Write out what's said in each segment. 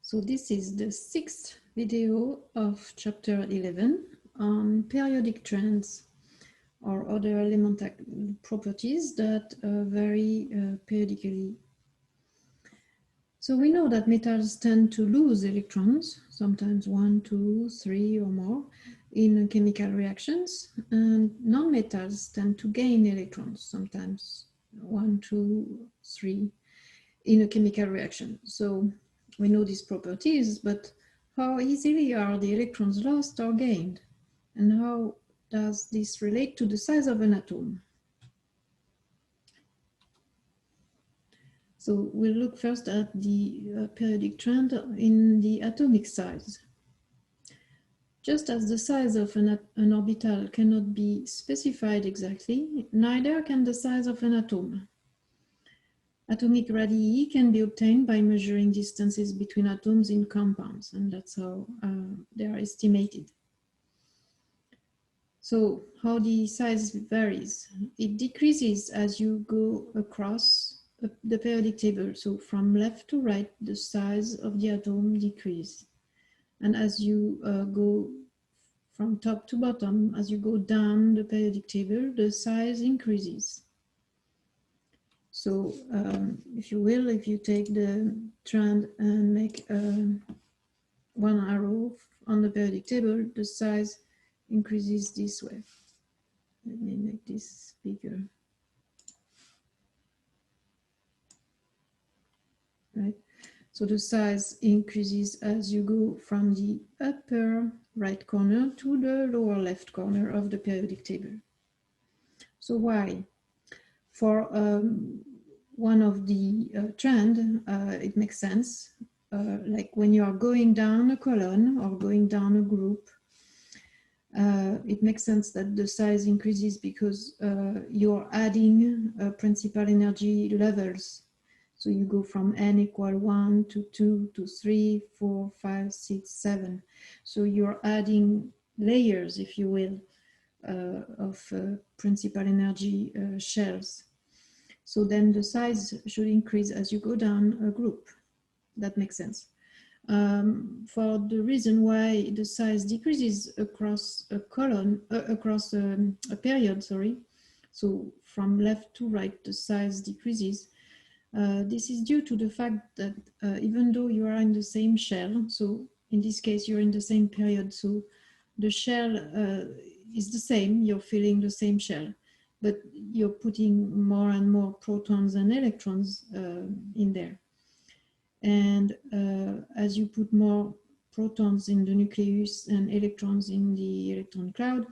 So this is the sixth video of chapter 11 on periodic trends or other elemental properties that vary periodically. So we know that metals tend to lose electrons, sometimes 1, 2, 3 or more, in chemical reactions, and non-metals tend to gain electrons, sometimes 1, 2, 3 in a chemical reaction. So we know these properties, but how easily are the electrons lost or gained? And how does this relate to the size of an atom? So we'll look first at the periodic trend in the atomic size. Just as the size of an orbital cannot be specified exactly, neither can the size of an atom. Atomic radii can be obtained by measuring distances between atoms in compounds, and that's how they are estimated. So how the size varies? It decreases as you go across the periodic table. So from left to right, the size of the atom decreases. And as you go from top to bottom, as you go down the periodic table, the size increases. So if you will, if you take the trend and make one arrow on the periodic table, the size increases this way. Let me make this bigger. Right. So the size increases as you go from the upper right corner to the lower left corner of the periodic table. So why? For one of the trend, it makes sense. Like when you are going down a column or going down a group, it makes sense that the size increases because you're adding principal energy levels. So you go from n equal 1 to 2 to 3, 4, 5, 6, 7. So you're adding layers, if you will, of principal energy shells. So then the size should increase as you go down a group. That makes sense. For the reason why the size decreases across a column, across a period, sorry. So from left to right, the size decreases. This is due to the fact that even though you are in the same shell, so in this case, you're in the same period, so the shell is the same, you're filling the same shell, but you're putting more and more protons and electrons in there. And as you put more protons in the nucleus and electrons in the electron cloud,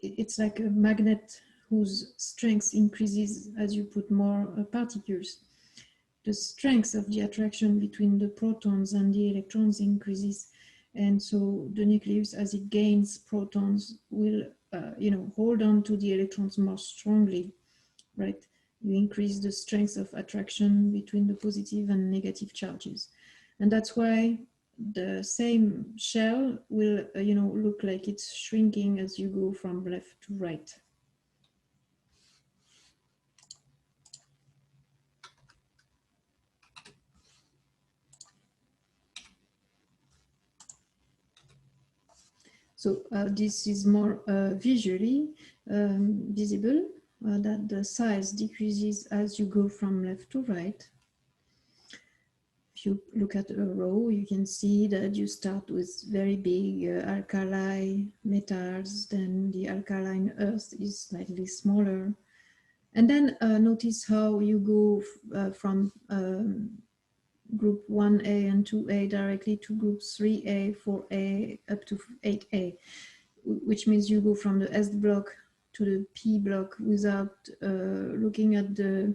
it's like a magnet whose strength increases as you put more particles. The strength of the attraction between the protons and the electrons increases. And so the nucleus, as it gains protons, will hold on to the electrons more strongly, right? You increase the strength of attraction between the positive and negative charges. And that's why the same shell will, look like it's shrinking as you go from left to right. So this is more visually visible, that the size decreases as you go from left to right. If you look at a row, you can see that you start with very big alkali metals, then the alkaline earth is slightly smaller. And then notice how you go from group 1A and 2A directly to group 3A, 4A, up to 8A, which means you go from the S block to the P block without looking at the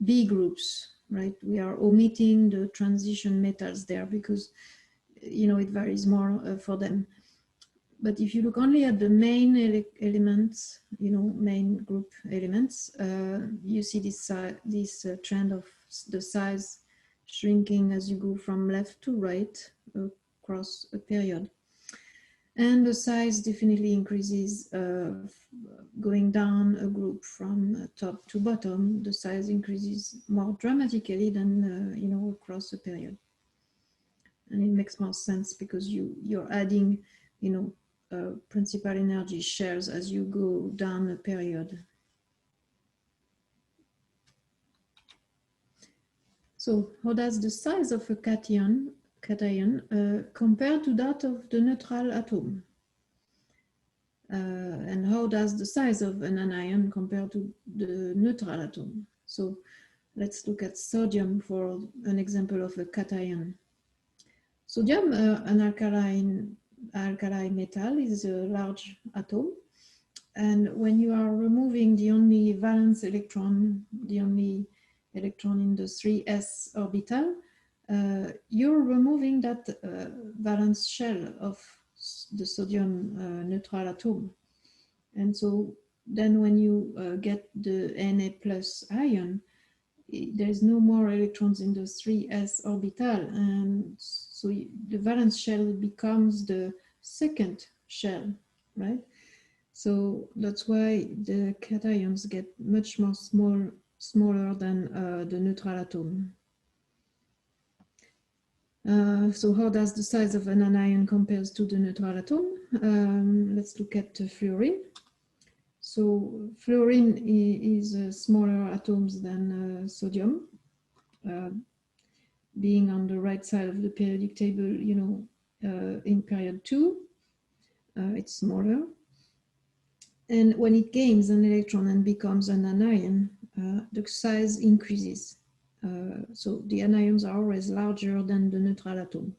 B groups, right? We are omitting the transition metals there because, it varies more for them. But if you look only at the main elements, main group elements, you see this trend of the size shrinking as you go from left to right across a period. And the size definitely increases going down a group from top to bottom. The size increases more dramatically than, across a period. And it makes more sense because you're adding, principal energy shares as you go down a period. So how does the size of a cation compare to that of the neutral atom? And how does the size of an anion compare to the neutral atom? So let's look at sodium for an example of a cation. Sodium, an alkali metal, is a large atom. And when you are removing the only valence electron, the only electron in the 3s orbital, you're removing that valence shell of the sodium neutral atom. And so then when you get the Na plus ion, there's no more electrons in the 3s orbital, and so the valence shell becomes the second shell, right? So that's why the cations get much more smaller than the neutral atom. So how does the size of an anion compares to the neutral atom? Let's look at fluorine. So fluorine is smaller atoms than sodium. Being on the right side of the periodic table, in period 2, it's smaller. And when it gains an electron and becomes an anion, the size increases. So the anions are always larger than the neutral atom.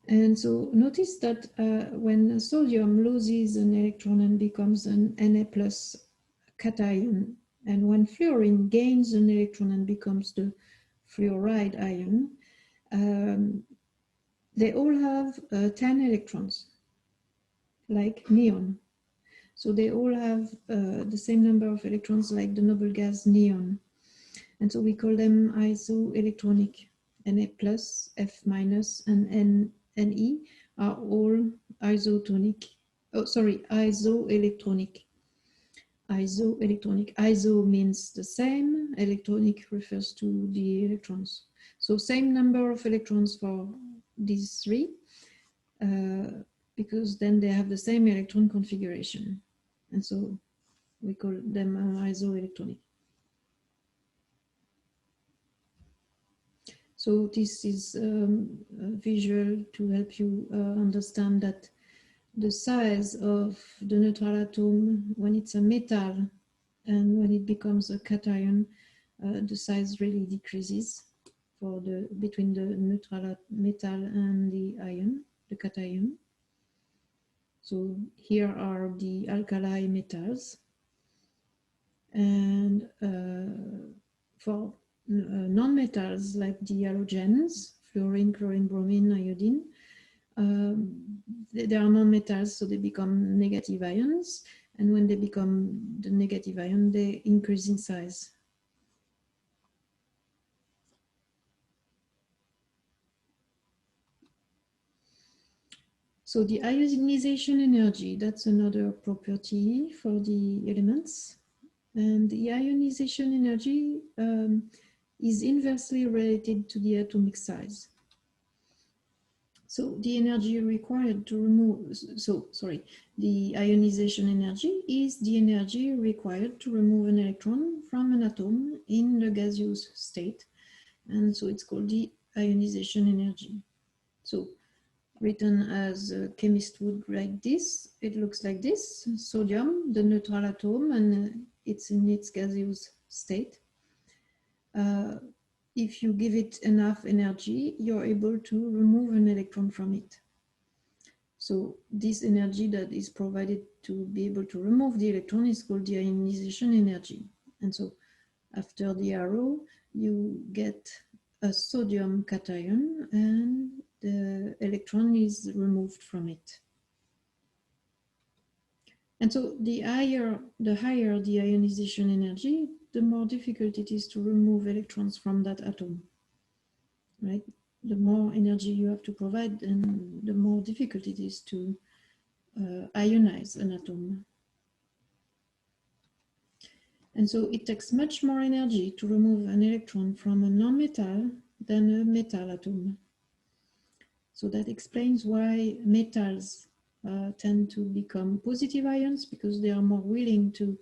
And so notice that when sodium loses an electron and becomes an Na plus cation, and when fluorine gains an electron and becomes the fluoride ion, they all have 10 electrons, like neon. So they all have the same number of electrons like the noble gas neon. And so we call them isoelectronic. Na plus, F minus, and Ne are all isotonic. Oh, sorry, isoelectronic. Isoelectronic. Iso means the same. Electronic refers to the electrons. So same number of electrons for these three, because then they have the same electron configuration. And so we call them isoelectronic. So this is visual to help you understand that the size of the neutral atom when it's a metal and when it becomes a cation, the size really decreases for between the neutral metal and the ion, the cation. So here are the alkali metals, and for non-metals like the halogens, fluorine, chlorine, bromine, iodine, they are non-metals, so they become negative ions, and when they become the negative ion, they increase in size. So the ionization energy, that's another property for the elements. And the ionization energy is inversely related to the atomic size. So the energy required to remove, the ionization energy is the energy required to remove an electron from an atom in the gaseous state. And so it's called the ionization energy. So written as a chemist would write this, it looks like this: sodium, the neutral atom, and it's in its gaseous state. If you give it enough energy, you're able to remove an electron from it. So this energy that is provided to be able to remove the electron is called the ionization energy. And so after the arrow, you get a sodium cation and the electron is removed from it. And so the higher the ionization energy, the more difficult it is to remove electrons from that atom, right? The more energy you have to provide, and the more difficult it is to ionize an atom. And so it takes much more energy to remove an electron from a non-metal than a metal atom. So that explains why metals tend to become positive ions, because they are more willing to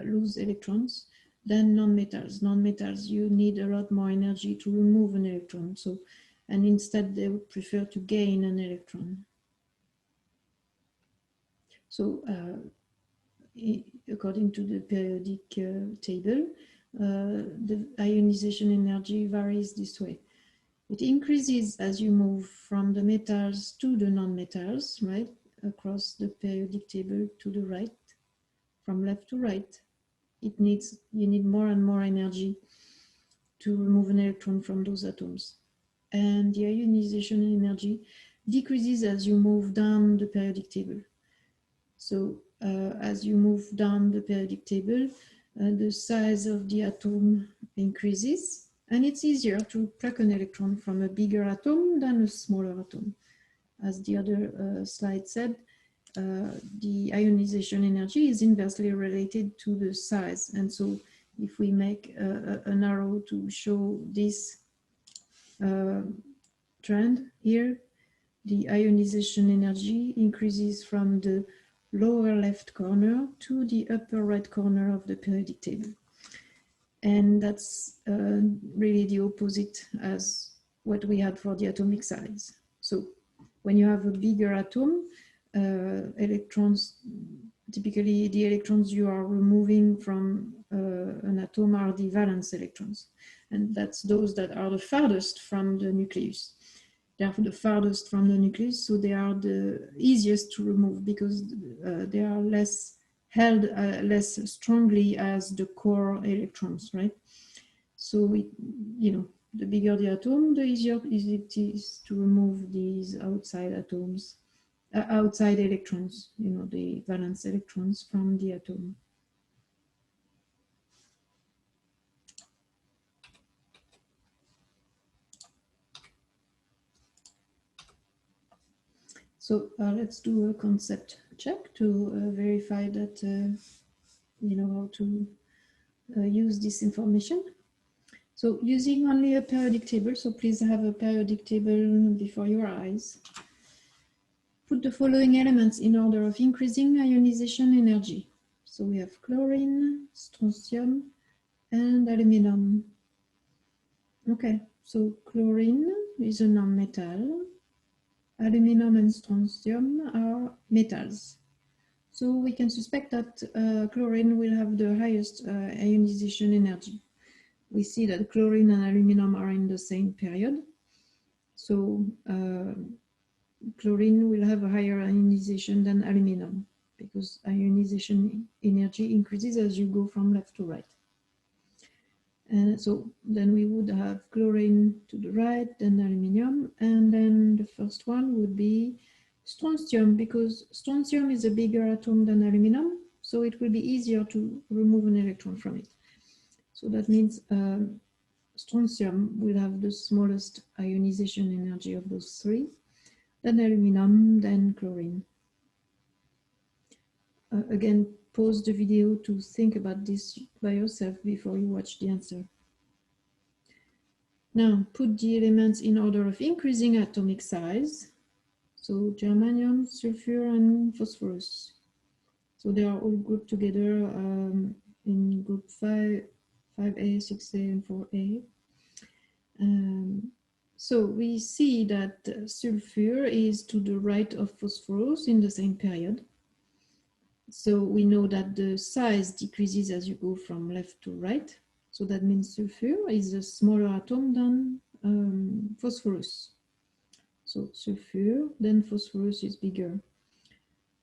lose electrons than non-metals. Non-metals, you need a lot more energy to remove an electron. So, and instead they would prefer to gain an electron. So according to the periodic table, the ionization energy varies this way. It increases as you move from the metals to the non-metals, right? Across the periodic table to the right, from left to right. You need more and more energy to remove an electron from those atoms. And the ionization energy decreases as you move down the periodic table. So as you move down the periodic table, the size of the atom increases, and it's easier to pluck an electron from a bigger atom than a smaller atom. As the other slide said, the ionization energy is inversely related to the size. And so if we make an arrow to show this trend here, the ionization energy increases from the lower left corner to the upper right corner of the periodic table. And that's really the opposite as what we had for the atomic size. So when you have a bigger atom, electrons, typically the electrons you are removing from an atom are the valence electrons. And that's those that are the farthest from the nucleus. They are the farthest from the nucleus, so they are the easiest to remove because they are less held less strongly as the core electrons, right? So the bigger the atom, the easier it is to remove these outside atoms, outside electrons, the valence electrons from the atom. So let's do a concept check to verify that you know how to use this information. So using only a periodic table, so please have a periodic table before your eyes. Put the following elements in order of increasing ionization energy. So we have chlorine, strontium, and aluminum. Okay, so chlorine is a non-metal. Aluminum and strontium are metals. So we can suspect that chlorine will have the highest ionization energy. We see that chlorine and aluminum are in the same period. So chlorine will have a higher ionization than aluminum because ionization energy increases as you go from left to right. And so then we would have chlorine to the right, then aluminum, and then the first one would be strontium, because strontium is a bigger atom than aluminum, so it will be easier to remove an electron from it. So that means strontium will have the smallest ionization energy of those three, then aluminum, then chlorine. Again, pause the video to think about this by yourself before you watch the answer. Now, put the elements in order of increasing atomic size. So germanium, sulfur, and phosphorus. So they are all grouped together in group 5, 5A, 6A, and 4A. So we see that sulfur is to the right of phosphorus in the same period. So we know that the size decreases as you go from left to right. So that means sulfur is a smaller atom than phosphorus. So sulfur, then phosphorus is bigger.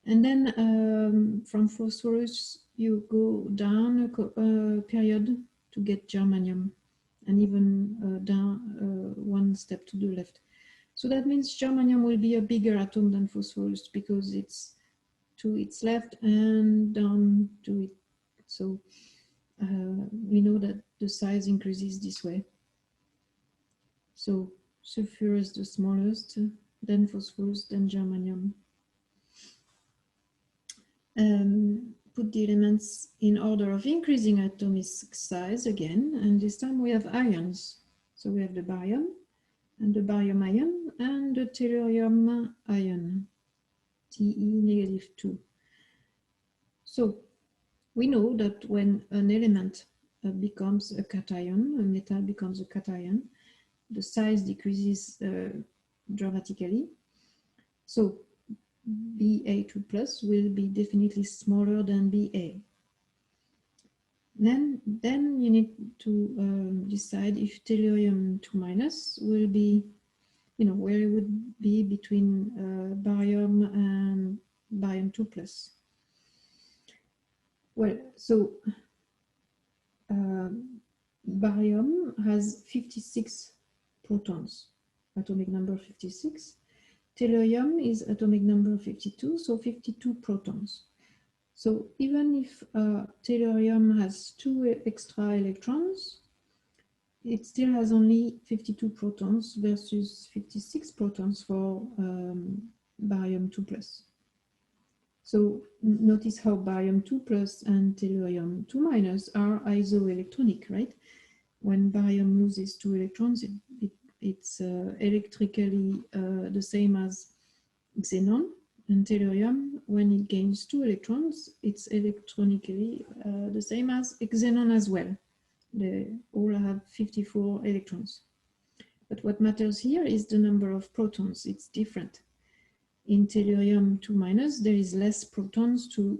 And then from phosphorus, you go down a period to get germanium, and even down one step to the left. So that means germanium will be a bigger atom than phosphorus because it's to its left and down to it. So we know that the size increases this way. So sulfur is the smallest, then phosphorus, then germanium. put the elements in order of increasing atomic size again, and this time we have ions. So we have the barium, and the barium ion, and the tellurium ion, Te-2. So we know that when an element becomes a cation, a metal becomes a cation, the size decreases dramatically. So Ba2 plus will be definitely smaller than Ba. Then you need to decide if tellurium 2 minus will be, where it would be between barium and barium 2 plus. Well, so barium has 56 protons, atomic number 56. Tellurium is atomic number 52, so 52 protons. So even if tellurium has 2 extra electrons, it still has only 52 protons versus 56 protons for barium 2 plus. So notice how barium 2 plus and tellurium 2 minus are isoelectronic, right? When barium loses 2 electrons, it's electrically the same as xenon, and tellurium, when it gains 2 electrons, it's electronically the same as xenon as well. They all have 54 electrons. But what matters here is the number of protons. It's different. In tellurium 2 minus, there is less protons to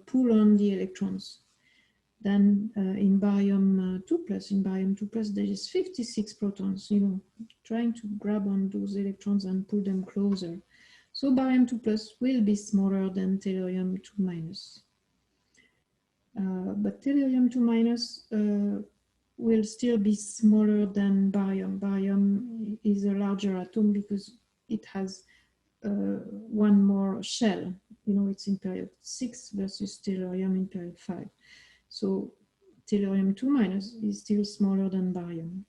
pull on the electrons than in barium 2 plus. In barium 2 plus, there is 56 protons, trying to grab on those electrons and pull them closer. So barium 2 plus will be smaller than tellurium 2 minus. But tellurium 2 minus will still be smaller than barium. Barium is a larger atom because it has one more shell. It's in period 6 versus tellurium in period 5. So tellurium 2 minus is still smaller than barium.